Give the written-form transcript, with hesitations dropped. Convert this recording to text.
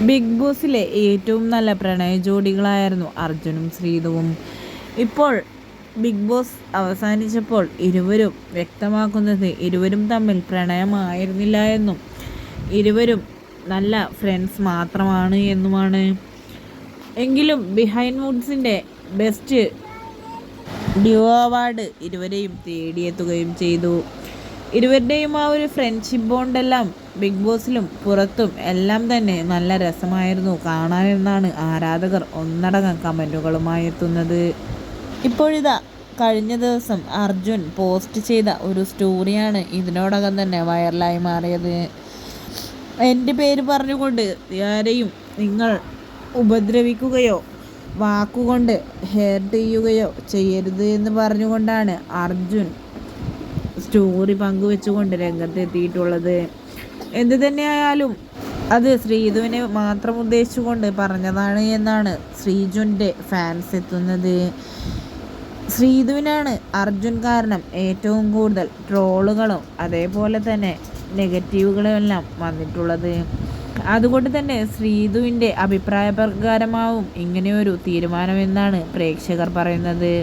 Big ബോസിലെ ഏറ്റവും നല്ല പ്രണയ ജോഡികളായിരുന്നു അർജുനും ശ്രീതുവും. ഇപ്പോൾ ബിഗ് ബോസ് അവസാനിച്ചപ്പോൾ ഇരുവരും വ്യക്തമാക്കുന്നത് ഇരുവരും തമ്മിൽ പ്രണയമായിരുന്നില്ല എന്നും ഇരുവരും നല്ല ഫ്രണ്ട്സ് മാത്രമാണ് എന്നുമാണ്. എങ്കിലും ബിഹൈൻഡ് വുഡ്സിൻ്റെ ബെസ്റ്റ് ഡ്യുവോ അവാർഡ് ഇരുവരെയും തേടിയെത്തുകയും ചെയ്തു. ഇരുവരുടെയും ആ ഒരു ഫ്രണ്ട്ഷിപ്പ് ബോണ്ടെല്ലാം ബിഗ് ബോസിലും പുറത്തും എല്ലാം തന്നെ നല്ല രസമായിരുന്നു കാണാനെന്നാണ് ആരാധകർ ഒന്നടങ്കം കമൻറ്റുകളുമായി എത്തുന്നത്. ഇപ്പോഴിതാ കഴിഞ്ഞ ദിവസം അർജുൻ പോസ്റ്റ് ചെയ്ത ഒരു സ്റ്റോറിയാണ് ഇതിനോടകം തന്നെ വൈറലായി മാറിയത്. എൻ്റെ പേര് പറഞ്ഞുകൊണ്ട് ആരെയും നിങ്ങൾ ഉപദ്രവിക്കുകയോ വാക്കുകൊണ്ട് ഹേർട്ട് ചെയ്യുകയോ ചെയ്യരുത് എന്ന് പറഞ്ഞുകൊണ്ടാണ് അർജുൻ സ്റ്റോറി പങ്കുവെച്ചുകൊണ്ട് രംഗത്തെത്തിയിട്ടുള്ളത്. എന്തു തന്നെയായാലും അത് ശ്രീധുവിനെ മാത്രം ഉദ്ദേശിച്ചുകൊണ്ട് പറഞ്ഞതാണ് എന്നാണ് ശ്രീജുൻ്റെ ഫാൻസ് എത്തുന്നത്. ശ്രീധുവിനാണ് അർജുൻ കാരണം ഏറ്റവും കൂടുതൽ ട്രോളുകളും അതേപോലെ തന്നെ നെഗറ്റീവുകളും എല്ലാം വന്നിട്ടുള്ളത്. അതുകൊണ്ട് തന്നെ ശ്രീധുവിൻ്റെ അഭിപ്രായ പ്രകാരമാവും ഇങ്ങനെയൊരു തീരുമാനമെന്നാണ് പ്രേക്ഷകർ പറയുന്നത്.